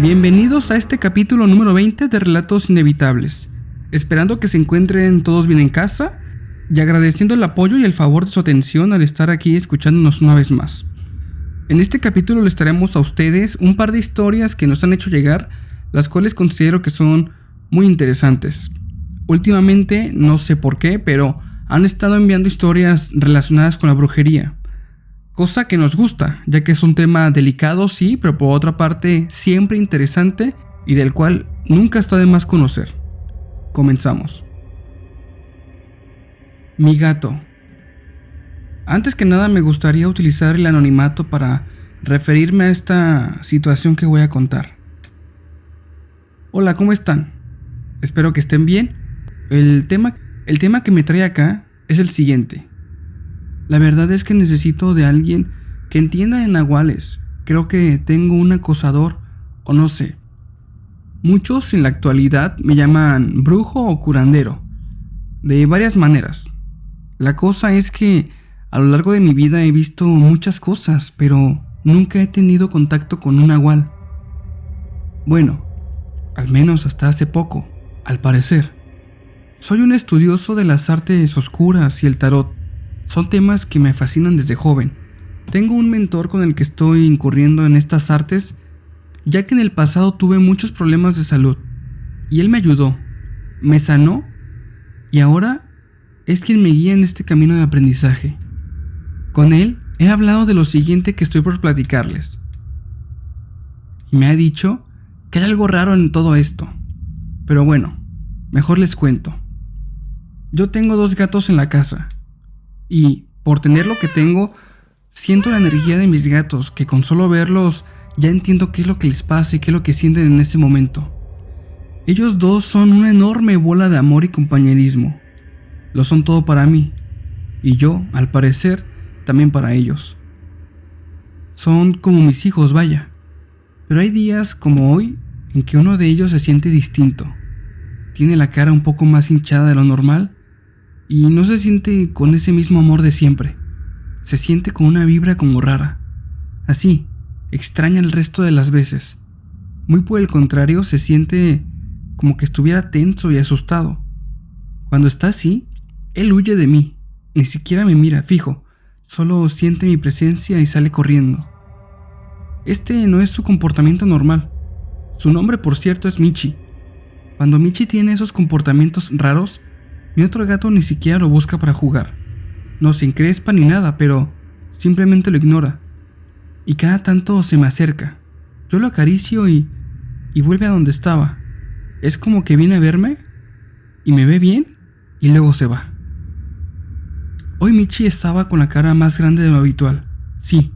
Bienvenidos a este capítulo número 20 de Relatos Inevitables. Esperando que se encuentren todos bien en casa y agradeciendo el apoyo y el favor de su atención al estar aquí escuchándonos una vez más. En este capítulo les traemos a ustedes un par de historias que nos han hecho llegar, las cuales considero que son muy interesantes. Últimamente, no sé por qué, pero han estado enviando historias relacionadas con la brujería. Cosa que nos gusta, ya que es un tema delicado, sí, pero por otra parte siempre interesante y del cual nunca está de más conocer. Comenzamos. Mi gato. Antes que nada me gustaría utilizar el anonimato para referirme a esta situación que voy a contar. Hola, ¿cómo están? Espero que estén bien. El tema que me trae acá es el siguiente. La verdad es que necesito de alguien que entienda de nahuales. Creo que tengo un acosador, o no sé. Muchos en la actualidad me llaman brujo o curandero, de varias maneras. La cosa es que a lo largo de mi vida he visto muchas cosas, pero nunca he tenido contacto con un nahual. Bueno, al menos hasta hace poco, al parecer. Soy un estudioso de las artes oscuras y el tarot. Son temas que me fascinan desde joven. Tengo un mentor con el que estoy incurriendo en estas artes, ya que en el pasado tuve muchos problemas de salud, y él me ayudó, me sanó, y ahora es quien me guía en este camino de aprendizaje. Con él he hablado de lo siguiente que estoy por platicarles, y me ha dicho que hay algo raro en todo esto, pero bueno, mejor les cuento. Yo tengo 2 gatos en la casa, y por tener lo que tengo, siento la energía de mis gatos, que con solo verlos ya entiendo qué es lo que les pasa y qué es lo que sienten en ese momento. Ellos dos son una enorme bola de amor y compañerismo. Lo son todo para mí, y yo, al parecer, también para ellos. Son como mis hijos, vaya. Pero hay días como hoy en que uno de ellos se siente distinto. Tiene la cara un poco más hinchada de lo normal y no se siente con ese mismo amor de siempre. Se siente con una vibra como rara. Así, extraña el resto de las veces. Muy por el contrario, se siente como que estuviera tenso y asustado. Cuando está así, él huye de mí. Ni siquiera me mira fijo. Solo siente mi presencia y sale corriendo. Este no es su comportamiento normal. Su nombre, por cierto, es Michi. Cuando Michi tiene esos comportamientos raros, mi otro gato ni siquiera lo busca para jugar. No se encrespa ni nada, pero simplemente lo ignora. Y cada tanto se me acerca. Yo lo acaricio y vuelve a donde estaba. Es como que viene a verme y me ve bien y luego se va. Hoy Michi estaba con la cara más grande de lo habitual. Sí,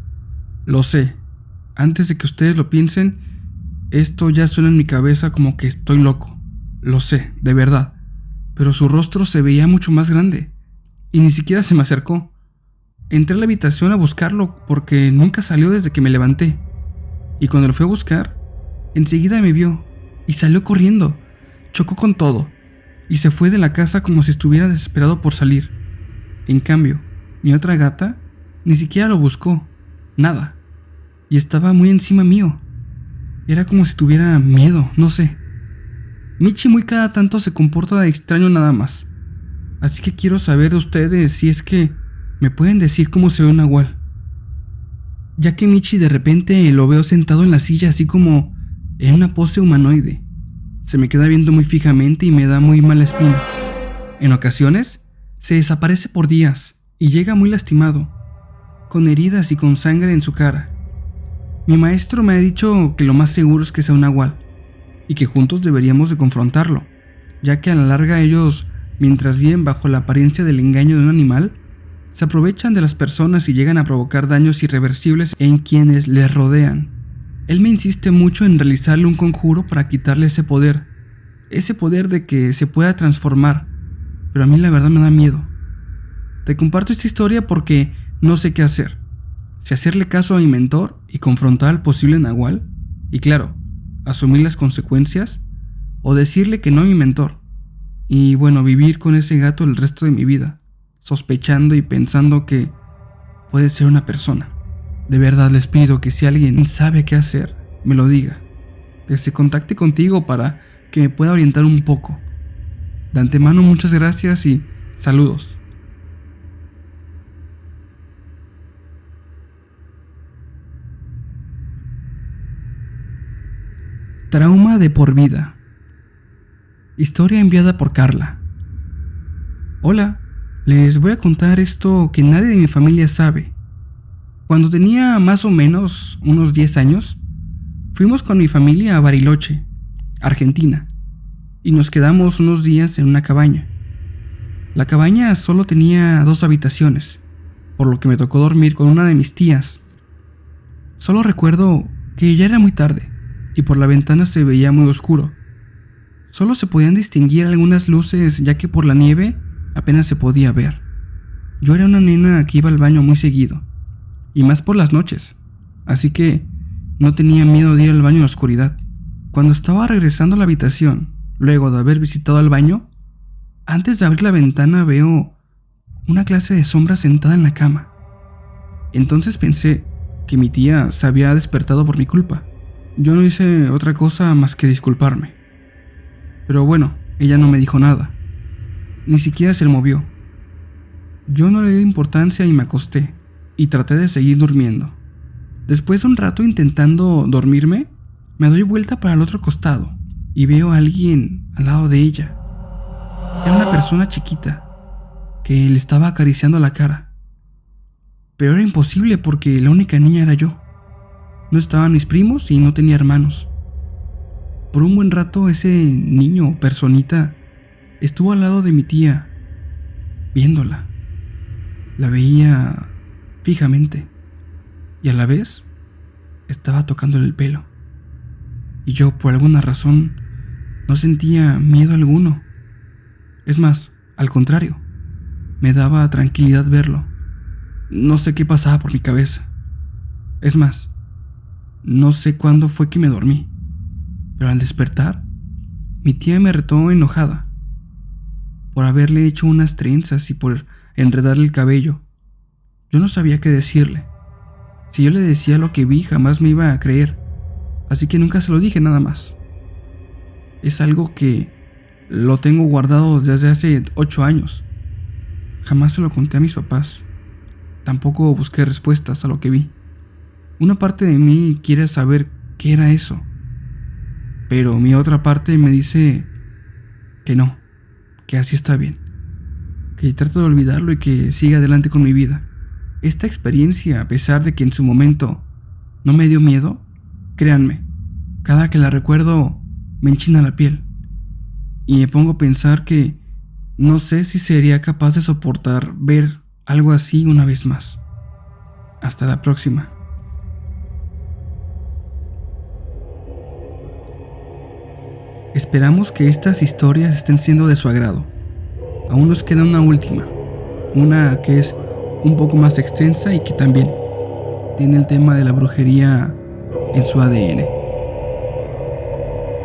lo sé. Antes de que ustedes lo piensen, esto ya suena en mi cabeza como que estoy loco. Lo sé, de verdad. Pero su rostro se veía mucho más grande, y ni siquiera se me acercó. Entré a la habitación a buscarlo porque nunca salió desde que me levanté, y cuando lo fui a buscar, enseguida me vio, y salió corriendo, chocó con todo, y se fue de la casa como si estuviera desesperado por salir. En cambio, mi otra gata ni siquiera lo buscó, nada, y estaba muy encima mío. Era como si tuviera miedo, no sé. Michi muy cada tanto se comporta de extraño nada más. Así que quiero saber de ustedes si es que me pueden decir cómo se ve un nahual. Ya que Michi de repente lo veo sentado en la silla así como en una pose humanoide. Se me queda viendo muy fijamente y me da muy mala espina. En ocasiones se desaparece por días y llega muy lastimado, con heridas y con sangre en su cara. Mi maestro me ha dicho que lo más seguro es que sea un nahual, y que juntos deberíamos de confrontarlo, ya que a la larga ellos, mientras viven bajo la apariencia del engaño de un animal, se aprovechan de las personas y llegan a provocar daños irreversibles en quienes les rodean. Él me insiste mucho en realizarle un conjuro para quitarle ese poder de que se pueda transformar, pero a mí la verdad me da miedo. Te comparto esta historia porque no sé qué hacer. Si hacerle caso a mi mentor y confrontar al posible nahual, y claro, asumir las consecuencias, o decirle que no a mi mentor, y bueno, vivir con ese gato el resto de mi vida, sospechando y pensando que puede ser una persona. De verdad les pido que si alguien sabe qué hacer, me lo diga. que se contacte contigo para que me pueda orientar un poco. De antemano, muchas gracias y saludos. Trauma de por vida. Historia enviada por Carla. Hola, les voy a contar esto que nadie de mi familia sabe. Cuando tenía más o menos unos 10 años, fuimos con mi familia a Bariloche, Argentina, y nos quedamos unos días en una cabaña. La cabaña solo tenía 2 habitaciones, por lo que me tocó dormir con una de mis tías. Solo recuerdo que ya era muy tarde y por la ventana se veía muy oscuro. Solo se podían distinguir algunas luces, ya que por la nieve apenas se podía ver. Yo era una nena que iba al baño muy seguido, y más por las noches, así que no tenía miedo de ir al baño en la oscuridad. Cuando estaba regresando a la habitación, luego de haber visitado el baño, antes de abrir la ventana veo una clase de sombra sentada en la cama. Entonces pensé que mi tía se había despertado por mi culpa. Yo no hice otra cosa más que disculparme. Pero bueno, ella no me dijo nada. Ni siquiera se movió. Yo no le di importancia y me acosté, y traté de seguir durmiendo. Después de un rato intentando dormirme, me doy vuelta para el otro costado y veo a alguien al lado de ella. Era una persona chiquita que le estaba acariciando la cara. Pero era imposible porque la única niña era yo. No estaban mis primos y no tenía hermanos. Por un buen rato ese niño o personita estuvo al lado de mi tía, viéndola. La veía fijamente y a la vez estaba tocándole el pelo. Y yo, por alguna razón, no sentía miedo alguno. Es más, al contrario, me daba tranquilidad verlo. No sé qué pasaba por mi cabeza. Es más, no sé cuándo fue que me dormí, pero al despertar, mi tía me retó enojada por haberle hecho unas trenzas y por enredarle el cabello. Yo no sabía qué decirle. Si yo le decía lo que vi, jamás me iba a creer, así que nunca se lo dije nada más. Es algo que lo tengo guardado desde hace 8 años. Jamás se lo conté a mis papás. Tampoco busqué respuestas a lo que vi. Una parte de mí quiere saber qué era eso, pero mi otra parte me dice que no, que así está bien, que trato de olvidarlo y que siga adelante con mi vida. Esta experiencia, a pesar de que en su momento no me dio miedo, créanme, cada que la recuerdo me enchina la piel y me pongo a pensar que no sé si sería capaz de soportar ver algo así una vez más. Hasta la próxima. Esperamos que estas historias estén siendo de su agrado. Aún nos queda una última, una que es un poco más extensa y que también tiene el tema de la brujería en su ADN.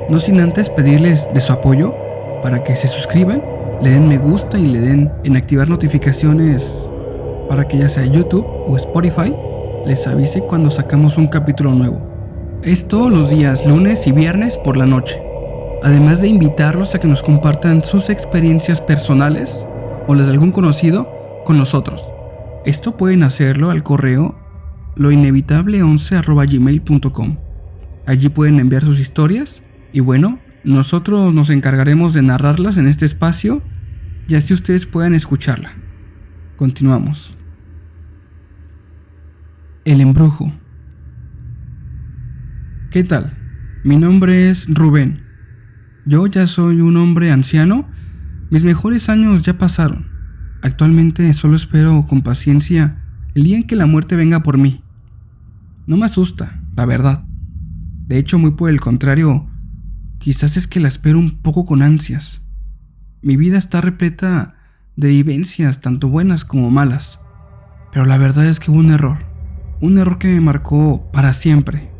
No sin antes pedirles de su apoyo para que se suscriban, le den me gusta y le den en activar notificaciones para que ya sea YouTube o Spotify les avise cuando sacamos un capítulo nuevo. Es todos los días, lunes y viernes por la noche. Además de invitarlos a que nos compartan sus experiencias personales o las de algún conocido con nosotros. Esto pueden hacerlo al correo loinevitable11@gmail.com. Allí pueden enviar sus historias y bueno, nosotros nos encargaremos de narrarlas en este espacio y así ustedes puedan escucharla. Continuamos. El embrujo. ¿Qué tal? Mi nombre es Rubén. Yo ya soy un hombre anciano. Mis mejores años ya pasaron. Actualmente solo espero con paciencia el día en que la muerte venga por mí. No me asusta, la verdad. De hecho, muy por el contrario, quizás es que la espero un poco con ansias. Mi vida está repleta de vivencias, tanto buenas como malas. Pero la verdad es que hubo un error que me marcó para siempre.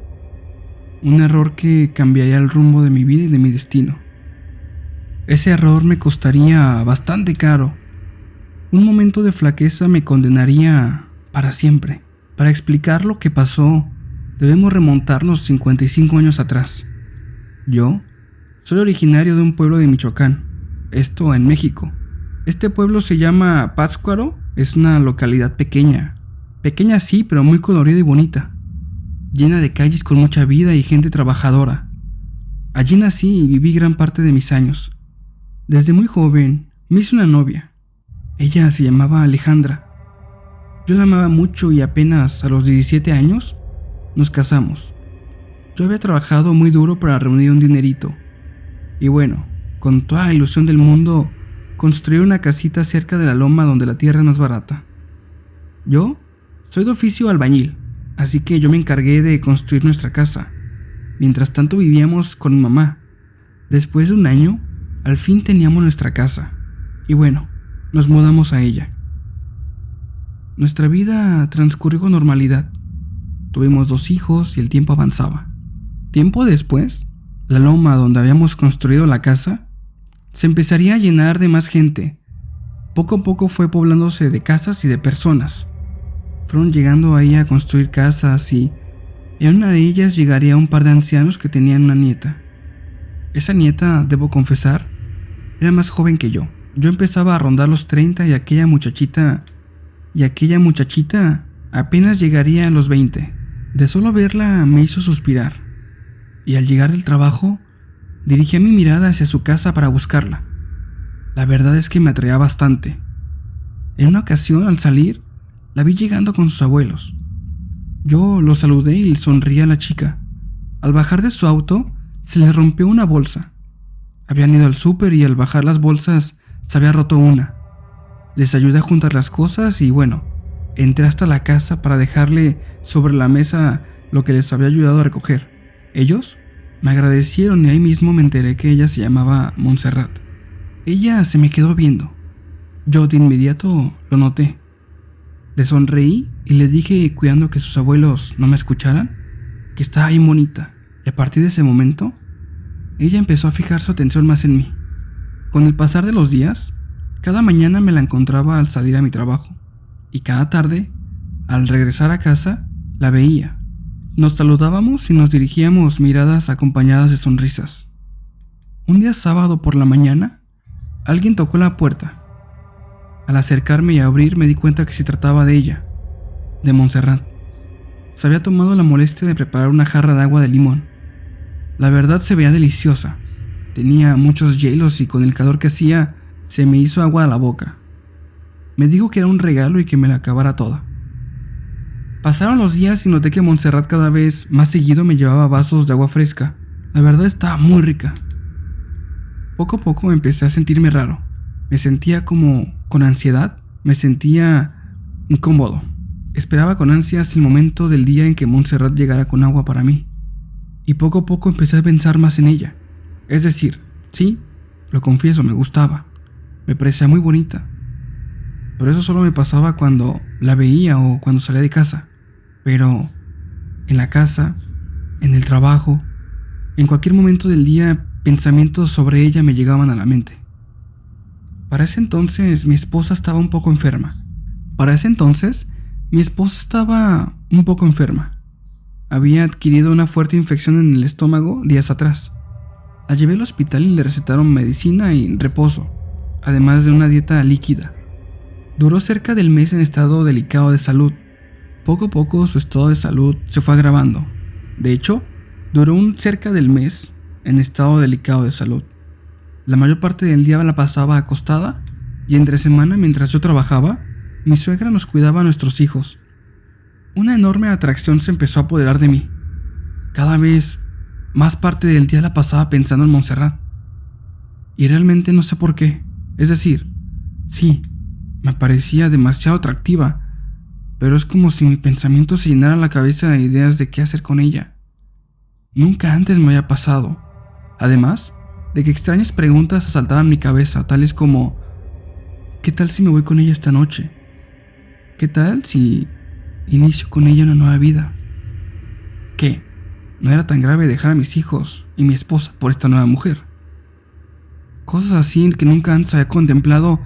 Un error que cambiaría el rumbo de mi vida y de mi destino. Ese error me costaría bastante caro. Un momento de flaqueza me condenaría para siempre. Para explicar lo que pasó, debemos remontarnos 55 años atrás. Yo soy originario de un pueblo de Michoacán, esto en México. Este pueblo se llama Pátzcuaro, es una localidad pequeña. Pequeña sí, pero muy colorida y bonita. Llena de calles con mucha vida y gente trabajadora. Allí nací y viví gran parte de mis años. Desde muy joven me hice una novia. Ella se llamaba Alejandra. Yo la amaba mucho y apenas a los 17 años nos casamos. Yo había trabajado muy duro para reunir un dinerito. Y bueno, con toda la ilusión del mundo, construí una casita cerca de la loma donde la tierra es más barata. Yo soy de oficio albañil, así que yo me encargué de construir nuestra casa. Mientras tanto vivíamos con mi mamá. Después de un año, al fin teníamos nuestra casa. Y bueno, nos mudamos a ella. Nuestra vida transcurrió con normalidad. Tuvimos 2 hijos y el tiempo avanzaba. Tiempo después, la loma donde habíamos construido la casa se empezaría a llenar de más gente. Poco a poco fue poblándose de casas y de personas. Fueron llegando ahí a construir casas y en una de ellas llegaría un par de ancianos que tenían una nieta. Esa nieta, debo confesar, era más joven que yo. Yo empezaba a rondar los 30 y aquella muchachita apenas llegaría a los 20. De solo verla me hizo suspirar. Y al llegar del trabajo, dirigí mi mirada hacia su casa para buscarla. La verdad es que me atraía bastante. En una ocasión, al salir, la vi llegando con sus abuelos. Yo lo saludé y le sonreí a la chica. Al bajar de su auto, se le rompió una bolsa. Habían ido al súper y al bajar las bolsas se había roto una. Les ayudé a juntar las cosas y bueno, entré hasta la casa para dejarle sobre la mesa lo que les había ayudado a recoger. Ellos me agradecieron y ahí mismo me enteré que ella se llamaba Montserrat. Ella se me quedó viendo. Yo de inmediato lo noté. Le sonreí y le dije, cuidando que sus abuelos no me escucharan, que estaba bien bonita. Y a partir de ese momento, ella empezó a fijar su atención más en mí. Con el pasar de los días, cada mañana me la encontraba al salir a mi trabajo. Y cada tarde, al regresar a casa, la veía. Nos saludábamos y nos dirigíamos miradas acompañadas de sonrisas. Un día sábado por la mañana, alguien tocó la puerta. Al acercarme y abrir me di cuenta que se trataba de ella, de Montserrat. Se había tomado la molestia de preparar una jarra de agua de limón. La verdad se veía deliciosa. Tenía muchos hielos y con el calor que hacía se me hizo agua a la boca. Me dijo que era un regalo y que me la acabara toda. Pasaron los días y noté que Montserrat cada vez más seguido me llevaba vasos de agua fresca. La verdad estaba muy rica. Poco a poco empecé a sentirme raro. Me sentía como con ansiedad. Me sentía incómodo. Esperaba con ansias el momento del día en que Montserrat llegara con agua para mí. Y poco a poco empecé a pensar más en ella. Es decir, sí, lo confieso, me gustaba. Me parecía muy bonita. Pero eso solo me pasaba cuando la veía o cuando salía de casa. Pero en la casa, en el trabajo, en cualquier momento del día, pensamientos sobre ella me llegaban a la mente. Para ese entonces mi esposa estaba un poco enferma. Había adquirido una fuerte infección en el estómago días atrás. La llevé al hospital y le recetaron medicina y reposo, además de una dieta líquida. Duró cerca del mes en estado delicado de salud. Poco a poco su estado de salud se fue agravando. De hecho, duró cerca del mes en estado delicado de salud. La mayor parte del día la pasaba acostada y entre semana, mientras yo trabajaba, mi suegra nos cuidaba a nuestros hijos. Una enorme atracción se empezó a apoderar de mí. Cada vez más parte del día la pasaba pensando en Montserrat. Y realmente no sé por qué. Es decir, sí, me parecía demasiado atractiva, pero es como si mi pensamiento se llenara la cabeza de ideas de qué hacer con ella. Nunca antes me había pasado. Además de que extrañas preguntas asaltaban mi cabeza, tales como: ¿qué tal si me voy con ella esta noche? ¿Qué tal si inicio con ella una nueva vida? ¿Qué? No era tan grave dejar a mis hijos y mi esposa por esta nueva mujer. Cosas así que nunca antes había contemplado.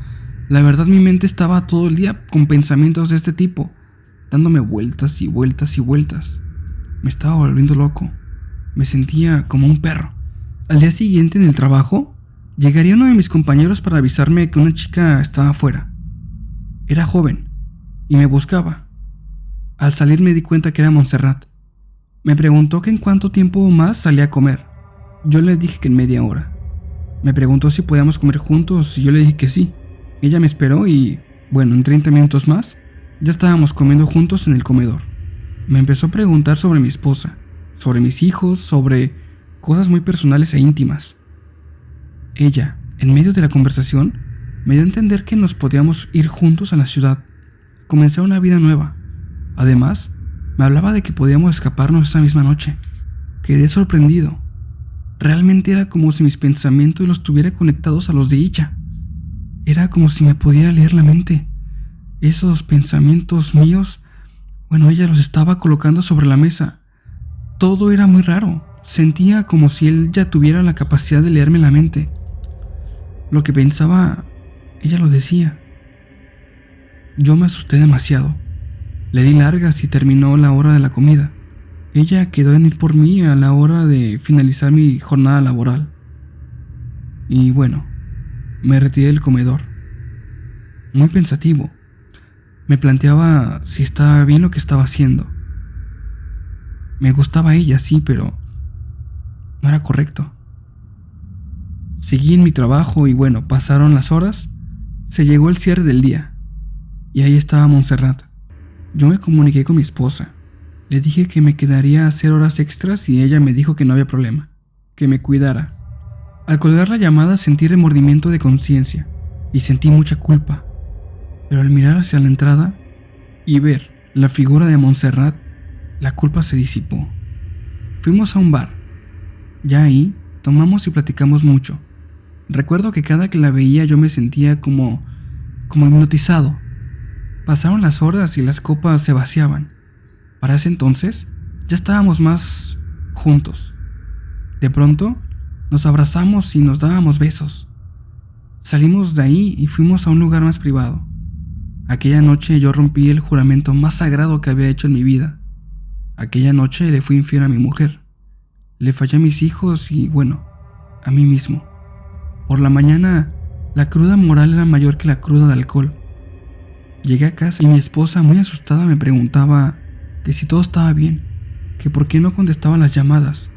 La verdad, mi mente estaba todo el día con pensamientos de este tipo, dándome vueltas y vueltas y vueltas. Me estaba volviendo loco. Me sentía como un perro. Al día siguiente en el trabajo, llegaría uno de mis compañeros para avisarme que una chica estaba afuera. Era joven y me buscaba. Al salir me di cuenta que era Montserrat. Me preguntó que en cuánto tiempo más salía a comer. Yo le dije que en media hora. Me preguntó si podíamos comer juntos y yo le dije que sí. Ella me esperó y, bueno, en 30 minutos más, ya estábamos comiendo juntos en el comedor. Me empezó a preguntar sobre mi esposa, sobre mis hijos, sobre cosas muy personales e íntimas. Ella, en medio de la conversación, me dio a entender que nos podíamos ir juntos a la ciudad, comenzar una vida nueva. Además, me hablaba de que podíamos escaparnos esa misma noche. Quedé sorprendido. Realmente era como si mis pensamientos los tuviera conectados a los de ella. Era como si me pudiera leer la mente. Esos pensamientos míos, bueno, ella los estaba colocando sobre la mesa. Todo era muy raro. Sentía como si él ya tuviera la capacidad de leerme la mente. Lo que pensaba, ella lo decía. Yo me asusté demasiado. Le di largas y terminó la hora de la comida. Ella quedó en ir por mí a la hora de finalizar mi jornada laboral. Y bueno, me retiré del comedor. Muy pensativo. Me planteaba si estaba bien lo que estaba haciendo. Me gustaba ella, sí, pero no era correcto. Seguí en mi trabajo y bueno, pasaron las horas. Se llegó el cierre del día. Y ahí estaba Montserrat. Yo me comuniqué con mi esposa. Le dije que me quedaría a hacer horas extras y ella me dijo que no había problema, que me cuidara. Al colgar la llamada sentí remordimiento de conciencia y sentí mucha culpa. Pero al mirar hacia la entrada y ver la figura de Montserrat, la culpa se disipó. Fuimos a un bar. Ya ahí tomamos y platicamos mucho. Recuerdo que cada que la veía yo me sentía como hipnotizado. Pasaron las horas y las copas se vaciaban. Para ese entonces ya estábamos más juntos. De pronto nos abrazamos y nos dábamos besos. Salimos de ahí y fuimos a un lugar más privado. Aquella noche yo rompí el juramento más sagrado que había hecho en mi vida. Aquella noche le fui infiel a mi mujer. Le fallé a mis hijos y, bueno, a mí mismo. Por la mañana, la cruda moral era mayor que la cruda de alcohol. Llegué a casa y mi esposa, muy asustada, me preguntaba que si todo estaba bien, que por qué no contestaba las llamadas.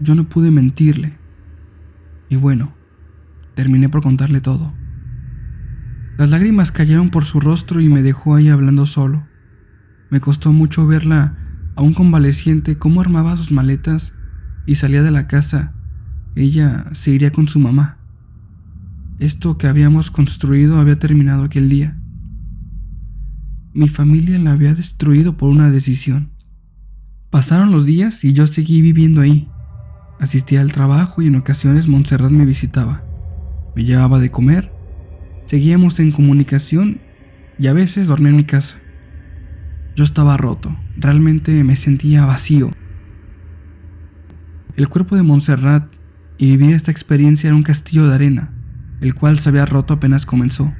Yo no pude mentirle. Y bueno, terminé por contarle todo. Las lágrimas cayeron por su rostro y me dejó ahí hablando solo. Me costó mucho verla, aún convaleciente, cómo armaba sus maletas y salía de la casa. Ella se iría con su mamá. Esto que habíamos construido había terminado aquel día. Mi familia la había destruido por una decisión. Pasaron los días y yo seguí viviendo ahí. Asistía al trabajo y en ocasiones Montserrat me visitaba. Me llevaba de comer, seguíamos en comunicación y a veces dormía en mi casa. Yo estaba roto, realmente me sentía vacío. El cuerpo de Montserrat y vivir esta experiencia era un castillo de arena, el cual se había roto apenas comenzó.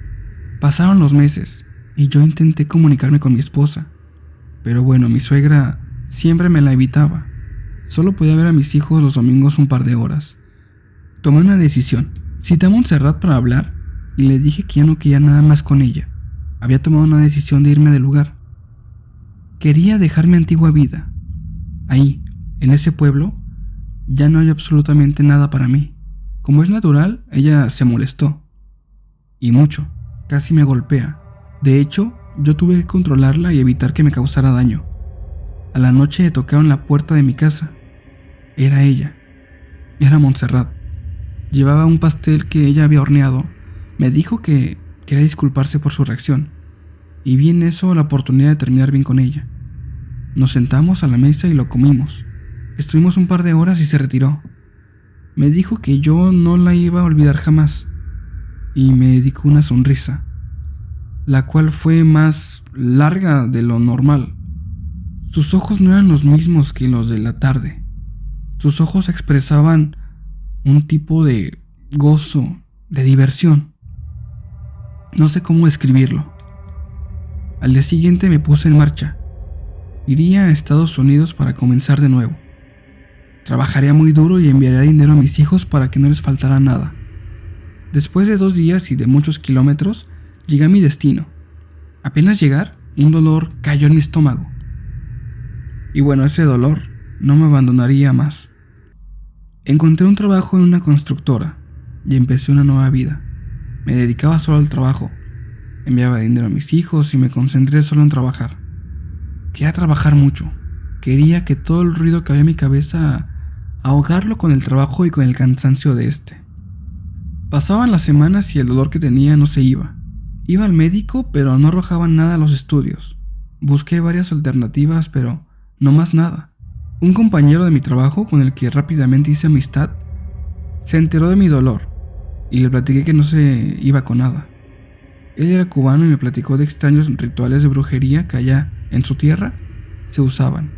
Pasaron los meses y yo intenté comunicarme con mi esposa, pero bueno, mi suegra siempre me la evitaba. Solo podía ver a mis hijos los domingos un par de horas. Tomé una decisión. Cité a Montserrat para hablar y le dije que ya no quería nada más con ella. Había tomado una decisión de irme del lugar. Quería dejar mi antigua vida. Ahí, en ese pueblo, ya no hay absolutamente nada para mí. Como es natural, ella se molestó. Y mucho. Casi me golpea. De hecho, yo tuve que controlarla y evitar que me causara daño. A la noche tocaron la puerta de mi casa. Era ella. Era Montserrat. Llevaba un pastel que ella había horneado. Me dijo que quería disculparse por su reacción. Y vi en eso la oportunidad de terminar bien con ella. Nos sentamos a la mesa y lo comimos. Estuvimos un par de horas y se retiró. Me dijo que yo no la iba a olvidar jamás. Y me dedicó una sonrisa, la cual fue más larga de lo normal. Sus ojos no eran los mismos que los de la tarde. Sus ojos expresaban un tipo de gozo, de diversión. No sé cómo describirlo. Al día siguiente me puse en marcha. Iría a Estados Unidos para comenzar de nuevo. Trabajaría muy duro y enviaría dinero a mis hijos para que no les faltara nada. Después de 2 días y de muchos kilómetros, llegué a mi destino. Apenas llegar, un dolor cayó en mi estómago. Y bueno, ese dolor no me abandonaría más. Encontré un trabajo en una constructora y empecé una nueva vida. Me dedicaba solo al trabajo. Enviaba dinero a mis hijos y me concentré solo en trabajar. Quería trabajar mucho. Quería que todo el ruido que había en mi cabeza ahogarlo con el trabajo y con el cansancio de este. Pasaban las semanas y el dolor que tenía no se iba. Iba al médico, pero no arrojaban nada a los estudios. Busqué varias alternativas, pero no más nada. Un compañero de mi trabajo, con el que rápidamente hice amistad, se enteró de mi dolor y le platiqué que no se iba con nada. Él era cubano y me platicó de extraños rituales de brujería que allá, en su tierra, se usaban.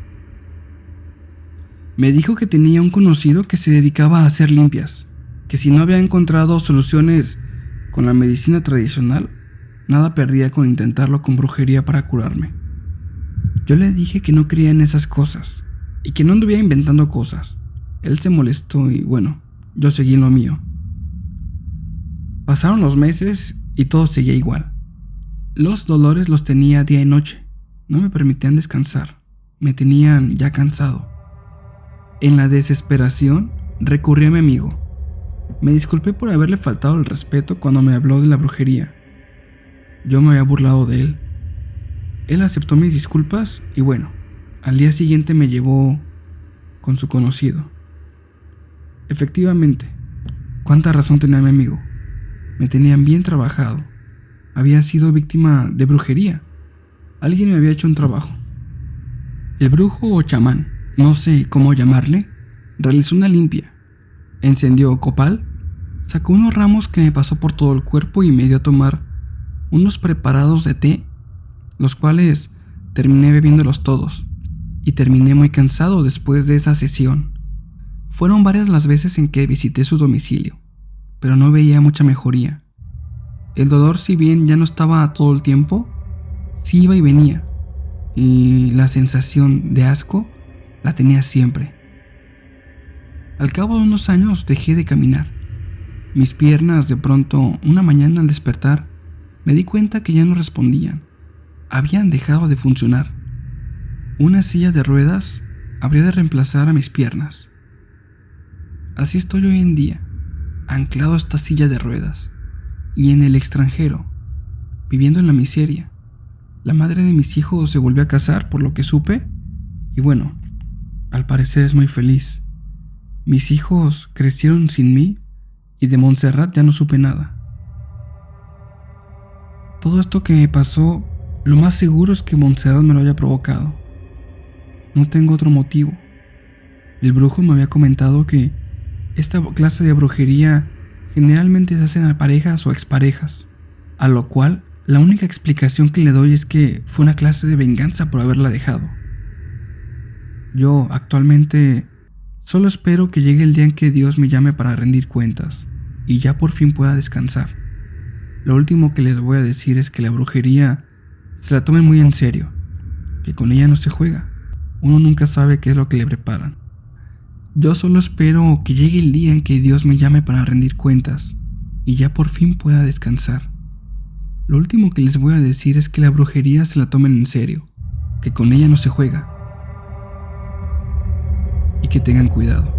Me dijo que tenía un conocido que se dedicaba a hacer limpias, que si no había encontrado soluciones con la medicina tradicional, nada perdía con intentarlo con brujería para curarme. Yo le dije que no creía en esas cosas y que no anduviera inventando cosas. Él se molestó y bueno, yo seguí en lo mío. Pasaron los meses y todo seguía igual. Los dolores los tenía día y noche. No me permitían descansar. Me tenían ya cansado. En la desesperación, recurrí a mi amigo. Me disculpé por haberle faltado el respeto cuando me habló de la brujería. Yo me había burlado de él. Él aceptó mis disculpas y bueno, al día siguiente me llevó con su conocido. Efectivamente, cuánta razón tenía mi amigo. Me tenían bien trabajado. Había sido víctima de brujería. Alguien me había hecho un trabajo. El brujo o chamán, no sé cómo llamarle, realizó una limpia. Encendió copal, sacó unos ramos que me pasó por todo el cuerpo y me dio a tomar unos preparados de té, los cuales terminé bebiéndolos todos y terminé muy cansado después de esa sesión. Fueron varias las veces en que visité su domicilio, pero no veía mucha mejoría. El dolor, si bien ya no estaba todo el tiempo, sí iba y venía, y la sensación de asco la tenía siempre. Al cabo de unos años dejé de caminar. Mis piernas, de pronto, una mañana al despertar, me di cuenta que ya no respondían. Habían dejado de funcionar. Una silla de ruedas habría de reemplazar a mis piernas. Así estoy hoy en día, anclado a esta silla de ruedas, y en el extranjero, viviendo en la miseria. La madre de mis hijos se volvió a casar, por lo que supe, y bueno, al parecer es muy feliz. Mis hijos crecieron sin mí, y de Montserrat ya no supe nada. Todo esto que me pasó, lo más seguro es que Montserrat me lo haya provocado. No tengo otro motivo. El brujo me había comentado que esta clase de brujería generalmente se hacen a parejas o exparejas, a lo cual la única explicación que le doy es que fue una clase de venganza por haberla dejado. Yo actualmente solo espero que llegue el día en que Dios me llame para rendir cuentas y ya por fin pueda descansar. Lo último que les voy a decir es que la brujería se la tomen muy en serio, que con ella no se juega. Uno nunca sabe qué es lo que le preparan. Yo solo espero que llegue el día en que Dios me llame para rendir cuentas y ya por fin pueda descansar. Lo último que les voy a decir es que la brujería se la tomen en serio, que con ella no se juega y que tengan cuidado.